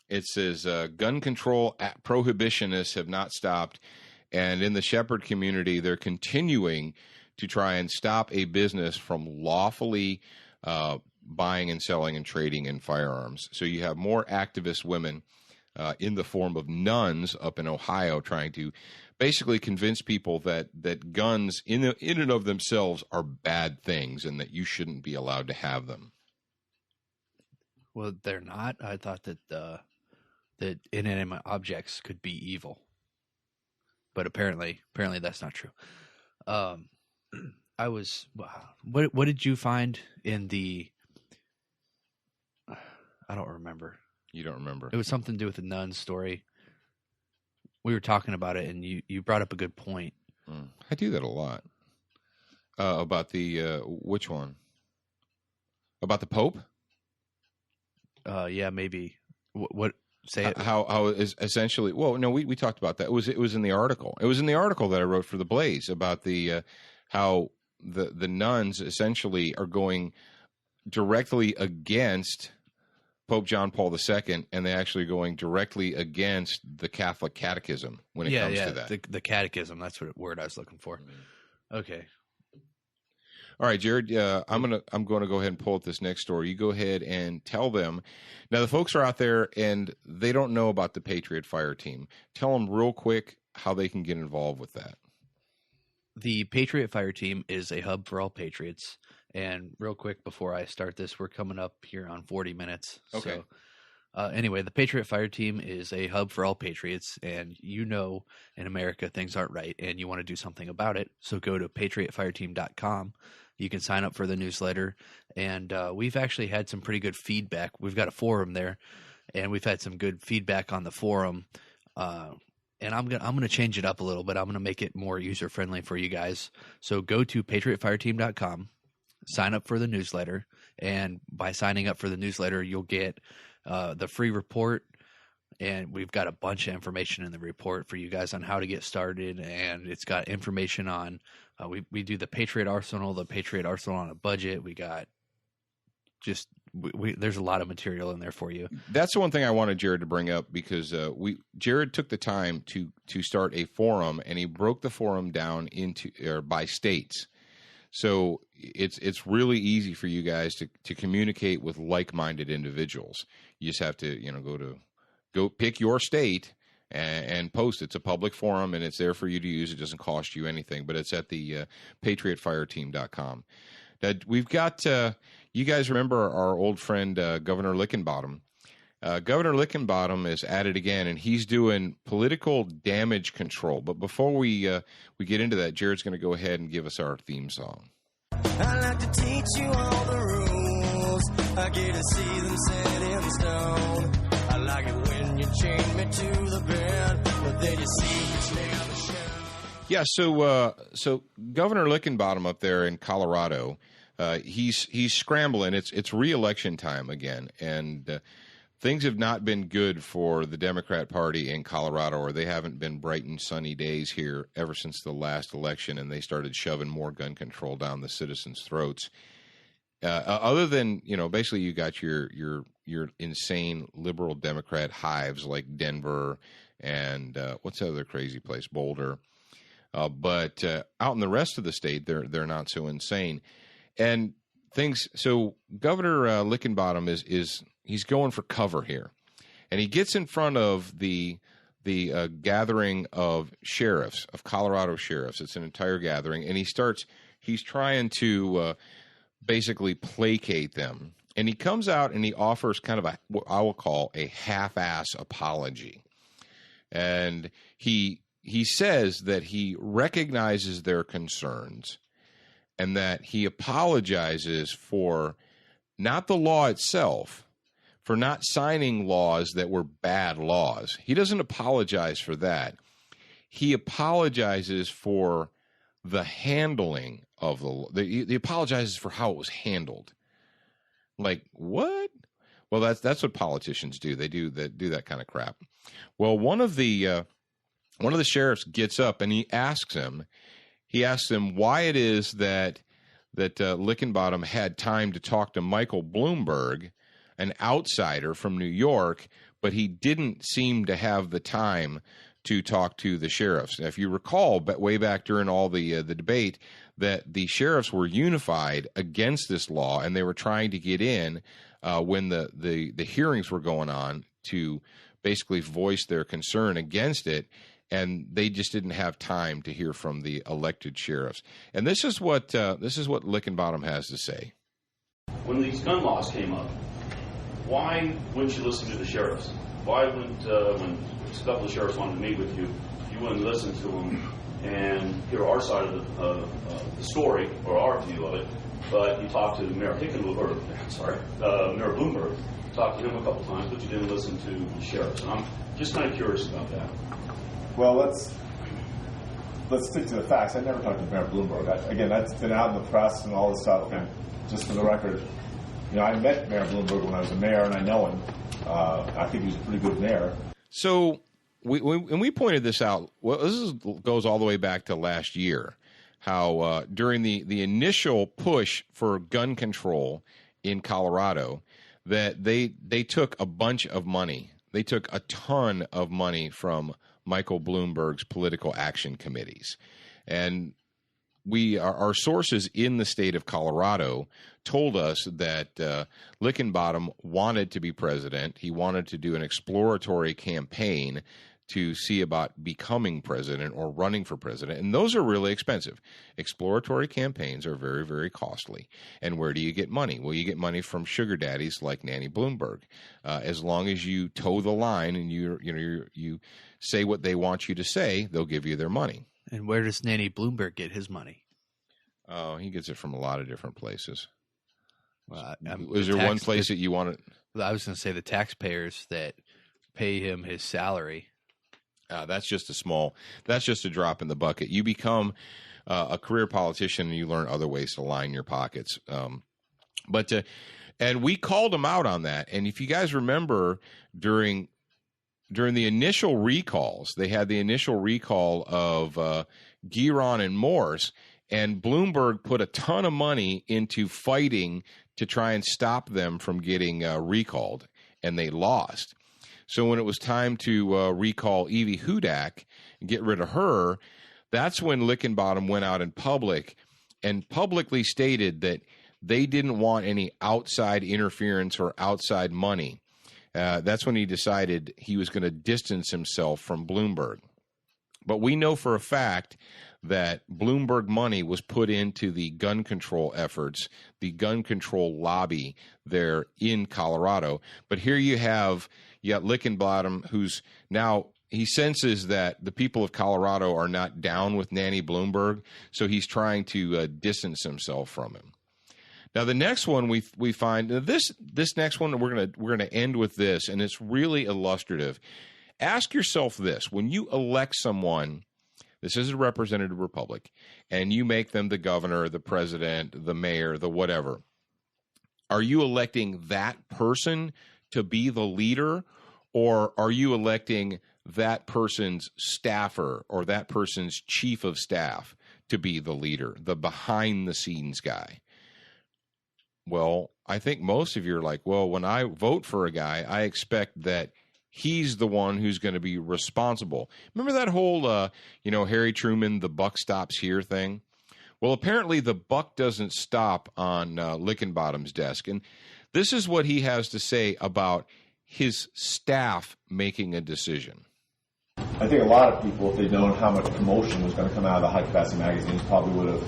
A: it says gun control prohibitionists have not stopped. And in the Shepherd community, they're continuing to try and stop a business from lawfully buying and selling and trading in firearms. So you have more activist women in the form of nuns up in Ohio trying to basically convince people that guns in and of themselves are bad things and that you shouldn't be allowed to have them.
B: Well, they're not. I thought that inanimate objects could be evil, but apparently that's not true. I was what did you find in the? I don't remember.
A: You don't remember?
B: It was something to do with the nun story. We were talking about it, and you brought up a good point.
A: I do that a lot. About the which one? About the Pope?
B: Yeah, maybe. What say it?
A: How is essentially? Well, no, we talked about that. It was in the article. It was in the article that I wrote for the Blaze about the how the nuns essentially are going directly against Pope John Paul II, and they're actually going directly against the Catholic Catechism when it comes to that.
B: The Catechism, that's what word I was looking for. Okay.
A: All right, Jared. I'm going to go ahead and pull up this next story. You go ahead and tell them. Now, the folks are out there and they don't know about the Patriot Fire Team. Tell them real quick how they can get involved with that.
B: The Patriot Fire Team is a hub for all patriots. And real quick before I start this, we're coming up here on 40 minutes.
A: Okay.
B: So, anyway, the Patriot Fire Team is a hub for all patriots, and in America things aren't right, and you want to do something about it. So go to patriotfireteam.com. You can sign up for the newsletter, and we've actually had some pretty good feedback. We've got a forum there, and we've had some good feedback on the forum. And I'm gonna change it up a little bit. I'm gonna make it more user friendly for you guys. So go to patriotfireteam.com. Sign up for the newsletter, and by signing up for the newsletter, you'll get the free report, and we've got a bunch of information in the report for you guys on how to get started, and it's got information on we do the Patriot Arsenal on a budget. We got there's a lot of material in there for you.
A: That's the one thing I wanted Jared to bring up, because Jared took the time to start a forum, and he broke the forum down by states. So it's really easy for you guys to communicate with like-minded individuals. You just have to go pick your state and post. It's a public forum, and it's there for you to use. It doesn't cost you anything, but it's at the patriotfireteam.com. Now, we've got you guys remember our old friend Governor Lickenbottom. Governor Lickenbottom is at it again, and he's doing political damage control. But before we get into that, Jared's going to go ahead and give us our theme song.
C: I like to teach you all the rules. I get to see them set in stone. I like it when you chain me to the bed, but then you see each never show.
A: Yeah, so Governor Lickenbottom up there in Colorado, he's scrambling. It's re-election time again, and things have not been good for the Democrat Party in Colorado, or they haven't been bright and sunny days here ever since the last election, and they started shoving more gun control down the citizens' throats. Other than, basically you got your insane liberal Democrat hives like Denver and what's the other crazy place, Boulder. But out in the rest of the state, they're not so insane. And things. So Governor Lickenbottom is he's going for cover here, and he gets in front of the gathering of sheriffs, of Colorado sheriffs. It's an entire gathering, and he's trying to basically placate them. And he comes out and he offers kind of what I will call a half-ass apology. And he says that he recognizes their concerns and that he apologizes for not the law itself, for not signing laws that were bad laws. He doesn't apologize for that. He apologizes for the handling of the law. He apologizes for how it was handled. Like, what? Well, that's what politicians do. They do that kind of crap. Well, one of the sheriffs gets up and he asks him why it is that Lickenbottom had time to talk to Michael Bloomberg, an outsider from New York, but he didn't seem to have the time to talk to the sheriffs. Now, if you recall, way back during all the debate, that the sheriffs were unified against this law, and they were trying to get in when the hearings were going on to basically voice their concern against it, and they just didn't have time to hear from the elected sheriffs. And this is what Lickenbottom has to say.
D: When these gun laws came up, why wouldn't you listen to the sheriffs? Why wouldn't, when a couple of sheriffs wanted to meet with you, you wouldn't listen to them and hear our side of the story, or our view of it, but you talked to Mayor Bloomberg, talked to him a couple times, but you didn't listen to the sheriffs. And I'm just kind of curious about that.
E: Well, let's stick to the facts. I never talked to Mayor Bloomberg. Again, that's been out in the press and all this stuff. And just for the record, I met Mayor Bloomberg when I was a mayor, and I know him. I think he's a pretty good mayor.
A: So we pointed this out. Well, goes all the way back to last year, how during the initial push for gun control in Colorado, that they took a bunch of money. They took a ton of money from Michael Bloomberg's political action committees. And our sources in the state of Colorado told us that Lickenbottom wanted to be president. He wanted to do an exploratory campaign to see about becoming president or running for president. And those are really expensive. Exploratory campaigns are very, very costly. And where do you get money? Well, you get money from sugar daddies like Nanny Bloomberg. As long as you toe the line and you say what they want you to say, they'll give you their money.
B: And where does Nanny Bloomberg get his money?
A: Oh, he gets it from a lot of different places.
B: Well,
A: is there one place that you want to?
B: I was going to say the taxpayers that pay him his salary.
A: That's just a drop in the bucket. You become a career politician and you learn other ways to line your pockets. And we called him out on that. And if you guys remember during the initial recalls, they had the initial recall of Giron and Morse, and Bloomberg put a ton of money into fighting to try and stop them from getting recalled, and they lost. So when it was time to recall Evie Hudak and get rid of her, that's when Lickenbottom went out in public and publicly stated that they didn't want any outside interference or outside money. That's when he decided he was going to distance himself from Bloomberg. But we know for a fact that Bloomberg money was put into the gun control efforts, the gun control lobby there in Colorado. But here you got Lickenbottom, who's now, he senses that the people of Colorado are not down with Nanny Bloomberg, so he's trying to distance himself from him. Now, the next one we find, this next one, we're gonna end with this, and it's really illustrative. Ask yourself this: when you elect someone, this is a representative republic, and you make them the governor, the president, the mayor, the whatever, are you electing that person to be the leader, or are you electing that person's staffer or that person's chief of staff to be the leader, the behind-the-scenes guy? Well, I think most of you are like, well, when I vote for a guy, I expect that he's the one who's going to be responsible. Remember that whole, Harry Truman, the buck stops here thing? Well, apparently the buck doesn't stop on Lickenbottom's desk. And this is what he has to say about his staff making a decision.
E: I think a lot of people, if they'd known how much promotion was going to come out of the high-capacity magazines, probably would have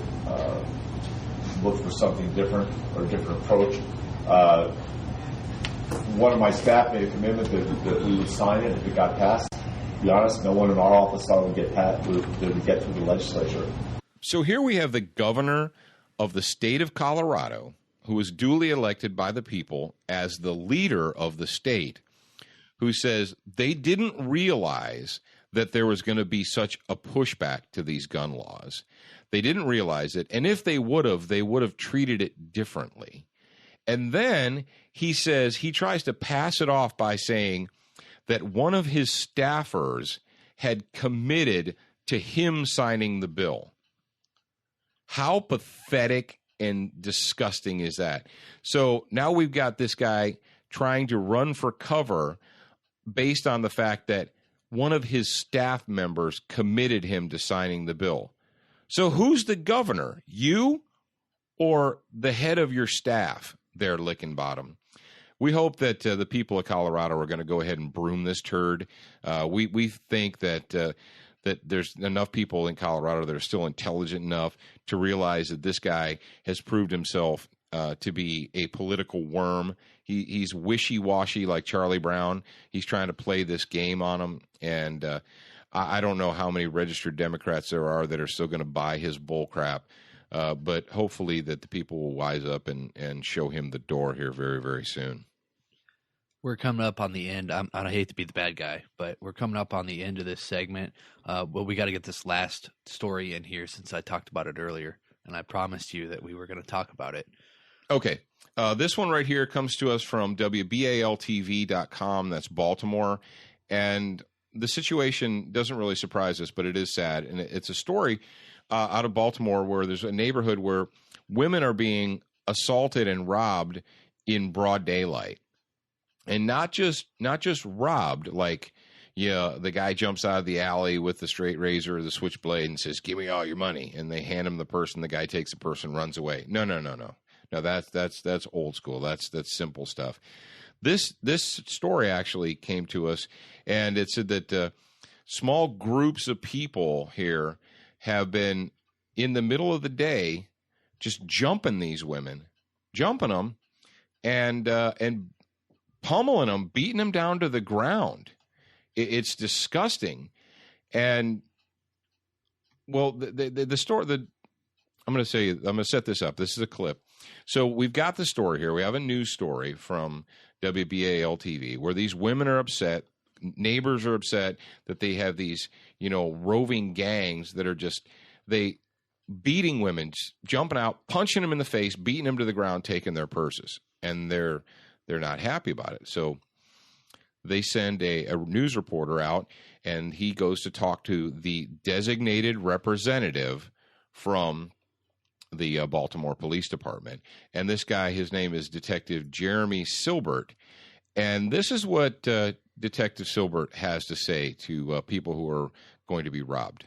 E: looked for something different or a different approach. One of my staff made a commitment that we would sign it if it got passed. To be honest, no one in our office thought it would get passed, would get through the legislature.
A: So here we have the governor of the state of Colorado, who was duly elected by the people as the leader of the state, who says they didn't realize that there was going to be such a pushback to these gun laws. They didn't realize it, and if they would have treated it differently. And then he says he tries to pass it off by saying that one of his staffers had committed to him signing the bill. How pathetic and disgusting is that? So now we've got this guy trying to run for cover based on the fact that one of his staff members committed him to signing the bill. So who's the governor? You or the head of your staff there, Lickenbottom? We hope that the people of Colorado are going to go ahead and broom this turd. We think that that there's enough people in Colorado that are still intelligent enough to realize that this guy has proved himself to be a political worm. He's wishy-washy like Charlie Brown. He's trying to play this game on him, and I don't know how many registered Democrats there are that are still going to buy his bull crap, but hopefully that the people will wise up and show him the door here very, very soon.
B: We're coming up on the end. I hate to be the bad guy, but we're coming up on the end of this segment. Well, we got to get this last story in here since I talked about it earlier, and I promised you that we were going to talk about it.
A: Okay. This one right here comes to us from WBALTV.com. That's Baltimore. And the situation doesn't really surprise us, but it is sad. And it's a story out of Baltimore where there's a neighborhood where women are being assaulted and robbed in broad daylight. And not just robbed, like, the guy jumps out of the alley with the straight razor or the switchblade and says, "Give me all your money," and they hand him the purse, and the guy takes the purse and runs away. No. That's old school. That's simple stuff. This story actually came to us, and it said that small groups of people here have been in the middle of the day just jumping these women, jumping them, and pummeling them, beating them down to the ground. It's disgusting. And well, the story that I'm going to set this up. This is a clip. So we've got the story here. We have a news story from WBAL TV where these women are upset. Neighbors are upset that they have these, roving gangs that are just beating women, jumping out, punching them in the face, beating them to the ground, taking their purses, and they're not happy about it. So they send a news reporter out, and he goes to talk to the designated representative from the Baltimore Police Department. And this guy, his name is Detective Jeremy Silbert. And this is what Detective Silbert has to say to people who are going to be robbed.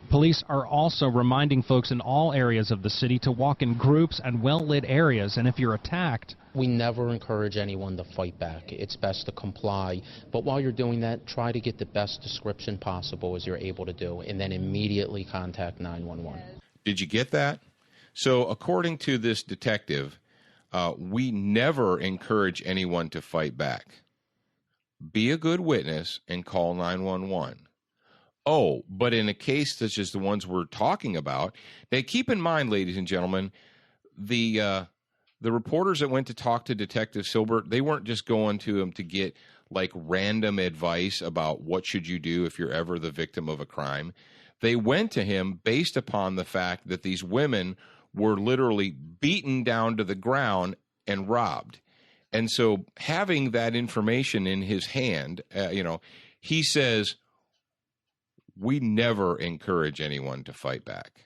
F: Police are also reminding folks in all areas of the city to walk in groups and well-lit areas, and if you're attacked...
G: We never encourage anyone to fight back. It's best to comply, but while you're doing that, try to get the best description possible as you're able to do, and then immediately contact 911.
A: Did you get that? So according to this detective, we never encourage anyone to fight back. Be a good witness and call 911. Oh, but in a case such as the ones we're talking about, now keep in mind, ladies and gentlemen, the reporters that went to talk to Detective Silbert, they weren't just going to him to get like random advice about what should you do if you're ever the victim of a crime. They went to him based upon the fact that these women were literally beaten down to the ground and robbed. And so having that information in his hand, he says, we never encourage anyone to fight back.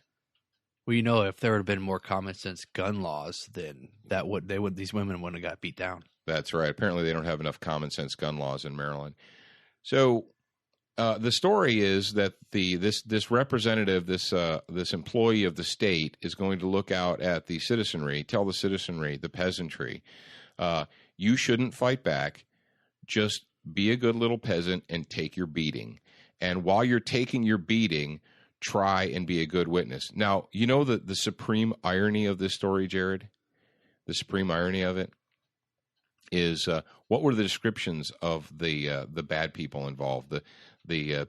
B: Well, if there had been more common sense gun laws, then these women wouldn't have got beat down.
A: That's right. Apparently, they don't have enough common sense gun laws in Maryland. So the story is that this representative, this employee of the state, is going to look out at the citizenry, tell the citizenry, the peasantry, you shouldn't fight back. Just be a good little peasant and take your beating. And while you're taking your beating, try and be a good witness. Now, the supreme irony of this story, Jared? The supreme irony of it is what were the descriptions of the bad people involved, the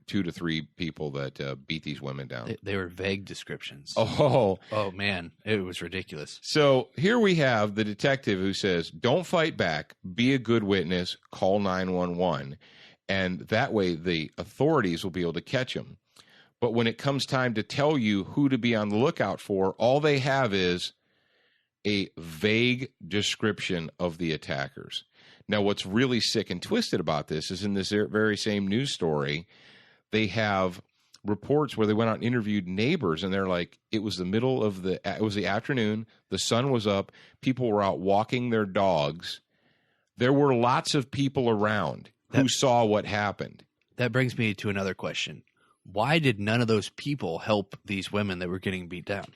A: 2 to 3 people that beat these women down?
B: They were vague descriptions.
A: Oh,
B: man, it was ridiculous.
A: So here we have the detective who says, don't fight back, be a good witness, call 911. And that way the authorities will be able to catch him. But when it comes time to tell you who to be on the lookout for, all they have is a vague description of the attackers. Now, what's really sick and twisted about this is in this very same news story, they have reports where they went out and interviewed neighbors, and they're like, it was the afternoon, the sun was up, people were out walking their dogs. There were lots of people around who saw what happened.
B: That brings me to another question. Why did none of those people help these women that were getting beat down?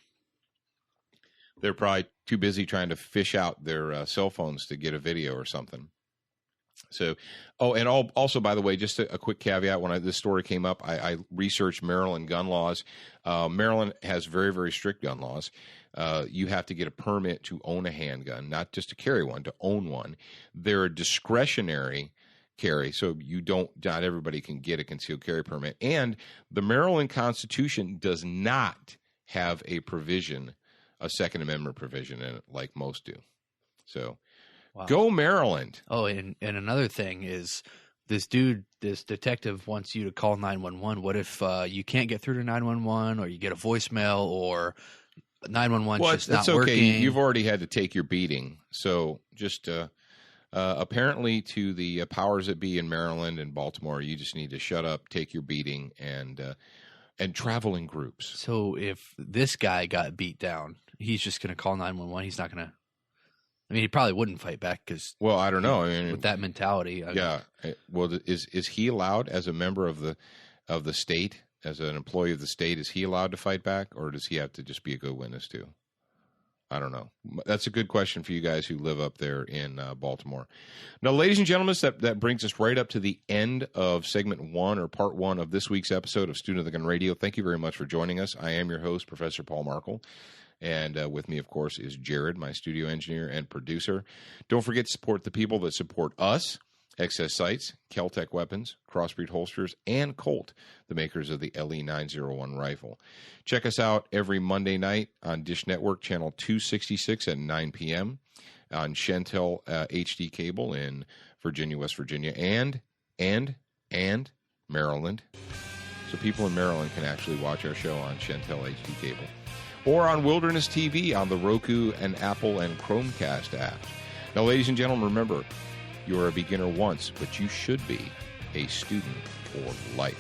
A: They're probably too busy trying to fish out their cell phones to get a video or something. So, also, by the way, just a quick caveat. When this story came up, I researched Maryland gun laws. Maryland has very, very strict gun laws. You have to get a permit to own a handgun, not just to carry one, to own one. They're a discretionary carry, so not everybody can get a concealed carry permit. And the Maryland Constitution does not have a Second Amendment provision in it like most do. So, wow. Go Maryland.
B: Oh, and another thing is this detective wants you to call 911. What if you can't get through to 911, or you get a voicemail, or 911 just not working?
A: Okay. You've already had to take your beating. So just apparently to the powers that be in Maryland and Baltimore, you just need to shut up, take your beating, and travel in groups.
B: So if this guy got beat down, he's just going to call 911. He's not going to I mean, he probably wouldn't fight back because,
A: Well, I don't know. I mean,
B: with that mentality,
A: yeah. Well, is he allowed as a member of the state, as an employee of the state? Is he allowed to fight back, or does he have to just be a good witness too? I don't know. That's a good question for you guys who live up there in Baltimore. Now, ladies and gentlemen, that brings us right up to the end of segment 1 or part 1 of this week's episode of Student of the Gun Radio. Thank you very much for joining us. I am your host, Professor Paul Markle. And with me, of course, is Jared, my studio engineer and producer. Don't forget to support the people that support us. Excess Sights, Kel-Tec Weapons, Crossbreed Holsters, and Colt, the makers of the LE901 rifle. Check us out every Monday night on Dish Network, channel 266 at 9 p.m., on Chantel HD cable in Virginia, West Virginia, and Maryland. So people in Maryland can actually watch our show on Chantel HD cable. Or on Wilderness TV on the Roku and Apple and Chromecast apps. Now, ladies and gentlemen, remember, you're a beginner once, but you should be a student for life.